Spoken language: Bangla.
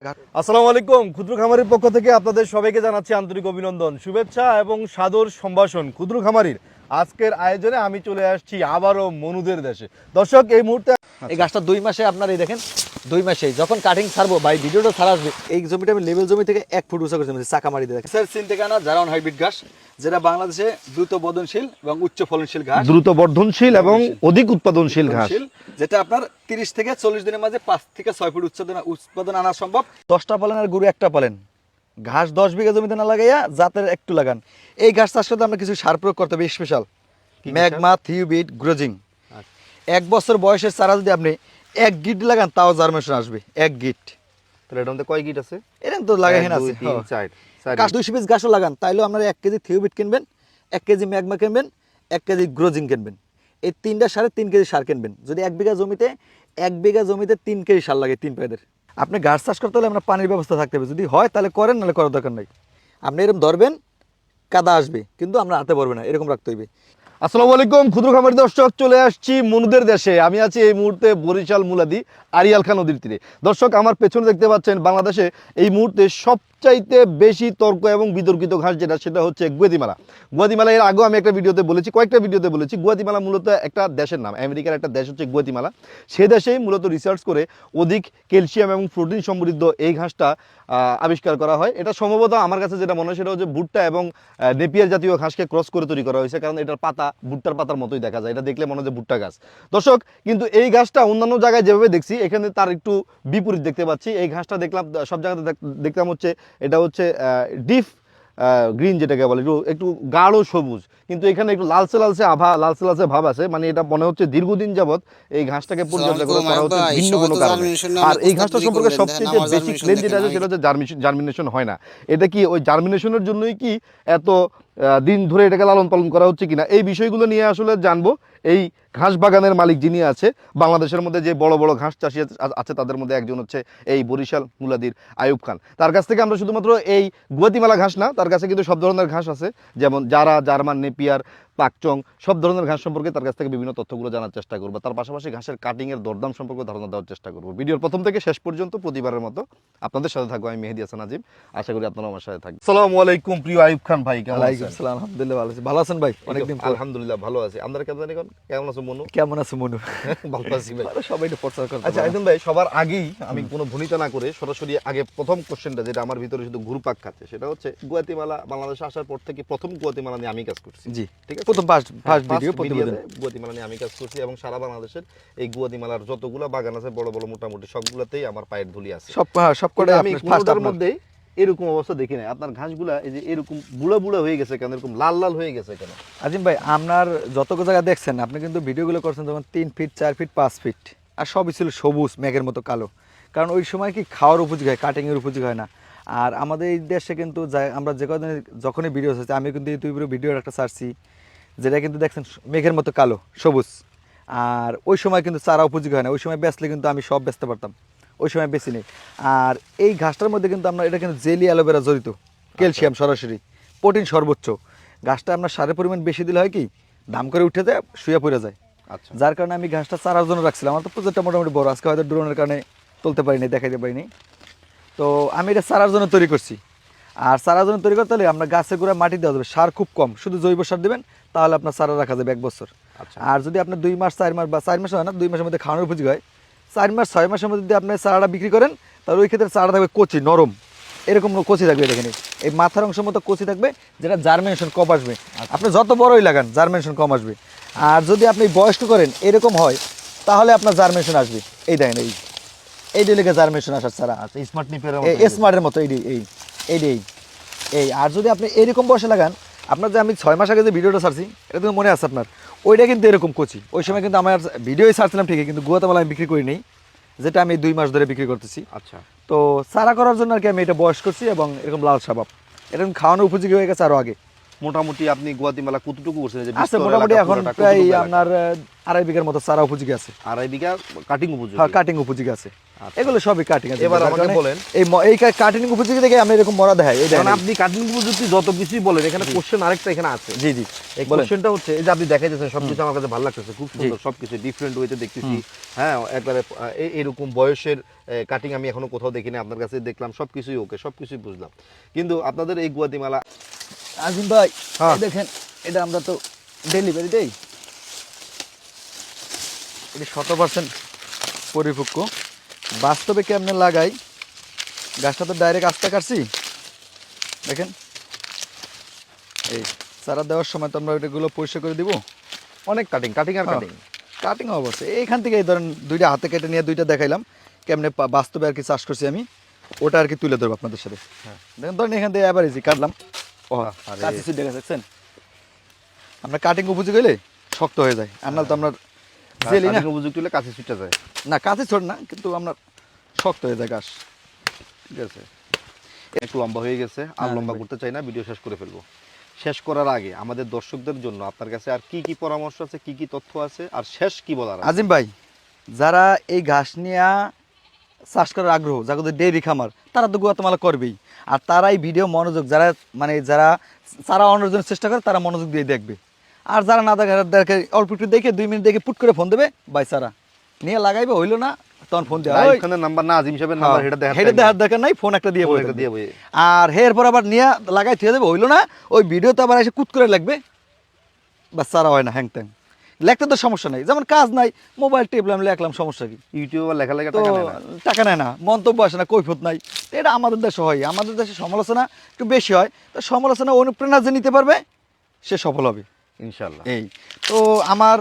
আসসালামু আলাইকুম। ক্ষুদ্র খামারির পক্ষ থেকে আপনাদের সবাইকে জানাচ্ছি আন্তরিক অভিনন্দন, শুভেচ্ছা এবং সাদর সম্ভাষণ। ক্ষুদ্র খামারির আজকের আয়োজনে আমি চলে আসছি আবারও মনুদের দেশে। দর্শক, এই মুহূর্তে এই গাছটা 2 মাসে আপনার এই দেখেন 2 মাসে যখন কাটিং ছাড়বো ভাই ভিডিওটা ছাড়া আসবে এই জমিটা আমি লেভেল জমি থেকে 1 ফুট উঁচা করছি চাকা মারি দিয়ে দেখেন স্যার সিন থেকে আনা জারাউন হাইব্রিড ঘাস যেটা বাংলাদেশে দ্রুত বর্ধনশীল এবং উচ্চ ফলনশীল ঘাস দ্রুত বর্ধনশীল এবং অধিক উৎপাদনশীল ঘাস, যেটা আপনার 30 থেকে 40 দিনের মাঝে 5 থেকে 6 ফুট উৎপাদন আনা সম্ভব। 10টা পালেন আর গরু একটা পালেন, ঘাস 10 বিঘা জমিতে না লাগাইয়া জাতের একটু লাগান। এই ঘাস চাষ করতে আমরা কিছু সার প্রয়োগ করতে হবে স্পেশাল, ম্যাগমা থিওবিট গ্রোজিং। 1 বছর বয়সের চারা যদি আপনি 1 গিট লাগান তাও জার্মিনেশন আসবে 1 গিট। তাহলে এটার মধ্যে কয় গিট আছে? এরকম তো লাগাইন আছে 4 200 পিস ঘাসও লাগান তাইলেও আপনারা 1 কেজি থিওবিট কিনবেন, 1 কেজি ম্যাগমা কিনবেন, 1 কেজি গ্রোজিং কিনবেন। এই তিনটা সারে 3 কেজি সার কিনবেন। যদি 1 বিঘা জমিতে 3 কেজি সার লাগে 3 পায়দের। আপনি ঘাস চাষ করতে হলে আমরা পানির ব্যবস্থা থাকতে হবে, যদি হয় তাহলে করেন, নাহলে করার দরকার নাই। আপনি এরকম ধরবেন, কাদা আসবে কিন্তু আমরা হাতে পড়বে না, এরকম রাখতে হইবে। আসসালামু আলাইকুম ক্ষুদ্র খামারি দর্শক, চলে আসছি মনুদের দেশে। আমি আছি এই মুহূর্তে বরিশাল মুলাদি আরিয়াল খান নদীর তীরে। দর্শক, আমার পেছনে দেখতে পাচ্ছেন বাংলাদেশে এই মুহূর্তে সবচাইতে বেশি তর্ক এবং বিতর্কিত ঘাস যেটা, সেটা হচ্ছে গুয়াতিমালা। গুয়াতিমালা এর আগেও আমি একটা ভিডিওতে বলেছি, কয়েকটা ভিডিওতে বলেছি, গুয়াতিমালা মূলত একটা দেশের নাম, আমেরিকার একটা দেশ হচ্ছে গুয়াতিমালা। সে দেশেই মূলত রিসার্চ করে অধিক ক্যালসিয়াম এবং প্রোটিন সমৃদ্ধ এই ঘাসটা আবিষ্কার করা হয়। এটা সম্ভবত আমার কাছে যেটা মনে হয় সেটা হচ্ছে ভুট্টা এবং নেপিয়ার জাতীয় ঘাসকে ক্রস করে তৈরি করা হয়েছে, কারণ এটার পাতা ভুট্টার পাতার মতোই দেখা যায়, এটা দেখলে মনে হয় যে ভুট্টা গাছ। দর্শক, কিন্তু এই ঘাসটা অন্যান্য জায়গায় যেভাবে দেখছি এখানে তার একটু বিপরীত দেখতে পাচ্ছি। এই ঘাসটা দেখলাম সব জায়গাতে দেখলাম হচ্ছে এটা হচ্ছে ডিপ গ্রিন, যেটাকে বলে একটু গাঢ় সবুজ, কিন্তু এখানে একটু লালচে লালচে ভাব আছে। মানে এটা মনে হচ্ছে দীর্ঘদিন যাবত এই ঘাসটাকে পরিচর্যা করা হচ্ছে ভিন্ন কোনো কারণে। আর এই ঘাসটা সম্পর্কে সবচেয়ে বেশি ক্লেম যেটা আছে সেটা হচ্ছে জার্মিনেশন হয় না। এটা কি ওই জার্মিনেশনের জন্যই কি এত দিন ধরে এটাকে লালন পালন করা হচ্ছে কিনা, এই বিষয়গুলো নিয়ে আসলে জানবো। এই ঘাস বাগানের মালিক যিনি আছে, বাংলাদেশের মধ্যে যে বড় বড় ঘাস চাষি আছে তাদের মধ্যে একজন হচ্ছে এই বরিশাল মুলাদির আয়ুব খান। তার কাছ থেকে আমরা শুধুমাত্র এই গুয়াতিমালা ঘাস না, তার কাছে কিন্তু সব ধরনের ঘাস আছে, যেমন জারা, জার্মান, নেপিয়ার, পাকচং, সব ধরনের ঘাস সম্পর্কে তার কাছ থেকে বিভিন্ন তথ্যগুলো জানার চেষ্টা করবো। তার পাশাপাশি ঘাসের কাটিংয়ের দরদাম সম্পর্কে ধারণা দেওয়ার চেষ্টা করবো। ভিডিওর প্রথম থেকে শেষ পর্যন্ত প্রতিবারের মতো আপনাদের সাথে থাকবো আমি মেহেদী হাসান আজিম। আশা করি আপনারা আমার সাথে থাকবেন। আসসালামু আলাইকুম প্রিয় আয়ুব খান ভাই, কেমন আছেন? আসসালাম, আলহামদুলিল্লাহ ভালো আছি। ভালো আছেন ভাই? অনেকদিন পর। আলহামদুলিল্লাহ ভালো আছি। আপনারা কেমন আছো মনু? কেমন আছে মনু? ভালো আছি ভাই। সবাই তো প্রচার করতে। আচ্ছা আইদুম ভাই, সবার আগেই আমি কোনো ভূমিকা না করে সরাসরি আগে প্রথম কোশ্চেনটা যেটা আমার ভিতরে শুধু ঘুরপাক খাচ্ছে, সেটা হচ্ছে গুয়াতিমালা বাংলাদেশে আসার পর থেকে প্রথম গুয়াতিমালা নিয়ে আমি কাজ করছি। জি, ঠিক আছে, প্রথম ফার্স্ট ভিডিও প্রতিবেদন গুয়াতিমালা নিয়ে আমি কাজ করছি, এবং সারা বাংলাদেশের এই গুয়াতিমালার যতগুলো বাগান আছে বড় বড় মোটামুটি সবগুলাতেই আমার পায়ের ধুলি আছে। সবকটা আমি কোনোটার মধ্যেই এরকম অবস্থা দেখি নাই। আপনার ঘাসগুলা এই যে এরকম বুড়া বুড়া হয়ে গেছে কেন, এরকম লাল লাল হয়ে গেছে কেন? আজিম ভাই, আপনার যতগুলো জায়গা দেখছেন আপনি কিন্তু ভিডিওগুলো করছেন যখন 3 ফিট 4 ফিট 5 ফিট, আর সবই ছিল সবুজ মেঘের মতো কালো, কারণ ওই সময় কি খাওয়ার উপযোগী হয়, কাটিংয়ের উপযোগী হয় না। আর আমাদের এই দেশে কিন্তু আমরা যে কদিন যখনই ভিডিও হচ্ছে, আমি কিন্তু ইউটিউবের ভিডিওর একটা ছাড়ছি যেটা কিন্তু দেখছেন মেঘের মতো কালো সবুজ, আর ওই সময় কিন্তু চারা উপযোগী হয় না। ওই সময় বেচলে কিন্তু আমি সব বেচতে পারতাম, ওই সময় বেশি নেই। আর এই ঘাসটার মধ্যে কিন্তু আমরা এটা কিন্তু জেলি অ্যালোভেরা জড়িত, ক্যালসিয়াম সরাসরি, প্রোটিন সর্বোচ্চ। ঘাসটা আপনার সারের পরিমাণ বেশি দিলে হয় কি দাম করে উঠে যায়, শুয়ে পড়ে যায়। আচ্ছা, যার কারণে আমি ঘাসটা চারার জন্য রাখছিলাম। আমার তো প্রজেক্টটা মোটামুটি বড়, আজকে হয়তো ড্রোনের কারণে তুলতে পারিনি, দেখাইতে পারিনি। তো আমি এটা চারার জন্য তৈরি করছি। আর চারার জন্য তৈরি করতে হলে আমরা গাছের গোড়ায় মাটি দেওয়া যাবে, সার খুব কম, শুধু জৈব সার দেবেন, তাহলে আপনার চারা রাখা যাবে 1 বছর। আর যদি আপনার 2 মাস 4 মাস বা 4 মাস হয় না, 2 মাসের মধ্যে খাওয়ানোর উপযোগী হয়, 4 মাস 6 মাসের মধ্যে যদি আপনি চারাটা বিক্রি করেন, তাহলে ওই ক্ষেত্রে চারা থাকবে কচি নরম, এরকম কচি থাকবে। দেখেন এই মাথার অংশের মতো কচি থাকবে, যেটা জার্মিনেশন কম আসবে। আপনি যত বড়ই লাগান জার্মিনেশন কম আসবে। আর যদি আপনি বয়স্ক করেন এরকম হয়, তাহলে আপনার জার্মিনেশন আসবে। এই দেখেন এই দিকে জার্মিনেশন আসার চারা। আচ্ছা, স্মার্ট নিপের স্মার্টের মতো এই আর যদি আপনি এরকম বয়সে লাগান, আপনার যে আমি 6 মাস আগে যে ভিডিওটা ছাড়ছি এটা তো মনে আছে আপনার, ওইটা কিন্তু এরকম কচি। ওই সময় কিন্তু আমার ভিডিওই ছাড়ছিলাম ঠিকই, কিন্তু গুয়াতিমালা আমি বিক্রি করি নেই, যেটা আমি 2 মাস ধরে বিক্রি করতেছি। আচ্ছা, তো চারা করার জন্য আর কি আমি এটা বয়স করছি, এবং এরকম লাল সাবাব এরকম খাওয়ানো উপযোগী হয়ে গেছে আরো আগে। মোটামুটি আপনি গুয়াতিমালা কতটুকু করছেন? আছে মোটামুটি এখন প্রায় আপনার 2.5 বিঘার মতো চারা উপযোগী আছে। 2.5 বিঘা কাটিং উপযোগী? হ্যাঁ, কাটিং উপযোগী আছে। এগুলো সবই কাটিং আছে। এবার আমাকে বলেন, এই কাটিং উপযোগী দেখে আমি এরকম মরা দেখাই। এই কারণ দেখেন আপনি কাটিং প্রযুক্তি যত কিছুই বলেন, এখানে কোশ্চেন আরেকটা এখানে আছে। জি জি এই বলেন। কোশ্চেনটা হচ্ছে এই যে আপনি দেখাইতেছেন সবকিছু আমার কাছে ভালো লাগতেছে, খুব সুন্দর সবকিছু ডিফারেন্ট ওয়েতে দেখতেছি। হ্যাঁ, একবারে এরকম বয়সের কাটিং আমি এখনো কোথাও দেখিনি, আপনার কাছে দেখলাম সবকিছুই ওকে, সবকিছুই বুঝলাম। কিন্তু আপনাদের এই গুয়াতিমালা আজিম ভাই হ্যাঁ। এই দেখেন, এটা আমরা তো ডেলিভারি দেই, এটা 100% পরিপক্ক। বাস্তবে কেমনে লাগাই, গাছটা তো ডাইরেক্ট আস্তে কাটছি, দেখেন এই চারা দেওয়ার সময় তো আমরা ওইটাগুলো পরিষ্কার করে দিব। অনেক কাটিং কাটিং আর হ্যাঁ। কাটিং। কাটিং অবশ্যই এইখান থেকে এই ধরেন দুইটা হাতে কেটে নিয়ে দুইটা দেখাইলাম কেমনে বাস্তবে আর কি চাষ করছি আমি, ওটা আর কি তুলে ধরবো আপনাদের সাথে। হ্যাঁ। দেখেন ধরেন এখান থেকে এবার ইজি কাটলাম, ও আরে। কাছে সুই দেখা যাচ্ছেন, আমরা কাটিং উপযোগী হলে শক্ত হয়ে যায়, আর নাহলে তো আমরা জেলি না, কাটিং উপযুক্ত হলে কাছে ছুটে যায়। না কাছে ছোট না, কিন্তু আমরা শক্ত হয়ে যায় গাছ। ঠিক আছে, একটু লম্বা হয়ে গেছে, আর হ্যাঁ, লম্বা ভাই। করতে চাই না, ভিডিও শেষ করে ফেলবো। শেষ করার আগে আমাদের দর্শকদের জন্য আপনার কাছে আর কি কি পরামর্শ আছে, কি কি তথ্য আছে, আর শেষ কি বলার আছে? আজিম ভাই, যারা এই ঘাস নিয়ে চাষ করার আগ্রহ, যাদের ডেইরি খামার, তারা তো গুয়াতেমালা করবেই। আর তারাই ভিডিও মনোযোগ, যারা মানে যারা চারা অন্যের জন্য চেষ্টা করে, তারা মনোযোগ দিয়ে দেখবে। আর যারা না দেখে অল্প একটু দেখে 2 মিনিট দেখে পুট করে ফোন দেবে, ভাই চারা নিয়ে লাগাইবে, হইলো না তখন ফোন দেওয়া। রাইফ খানের নাম্বার না, আজিম সাহেবের নাম্বার, এটা দেখা হেডে দেখার দরকার নাই, ফোন একটা দিয়ে বলে একটা দিয়ে বই। আর এরপর আবার নিয়ে লাগাই থিয়ে দেবে, হইলো না ওই ভিডিওতে আবার এসে কুত করে লাগবে, বা চারা হয় না, হ্যাং ট্যাং লেখতে তো সমস্যা নেই, যেমন কাজ নাই মোবাইল টেপলাম লেখলাম, সমস্যা কি? ইউটিউবে লেখা লেখা তো টাকা নেয় না। টাকা নেয় না, মন্তব্য আসে না, কৈফত নাই। তো এটা আমাদের দেশে হয়, আমাদের দেশে সমালোচনা একটু বেশি হয়, তো সমালোচনা অনুপ্রেরণা যে নিতে পারবে সে সফল হবে। ইনশাআল্লাহ। এই তো আমার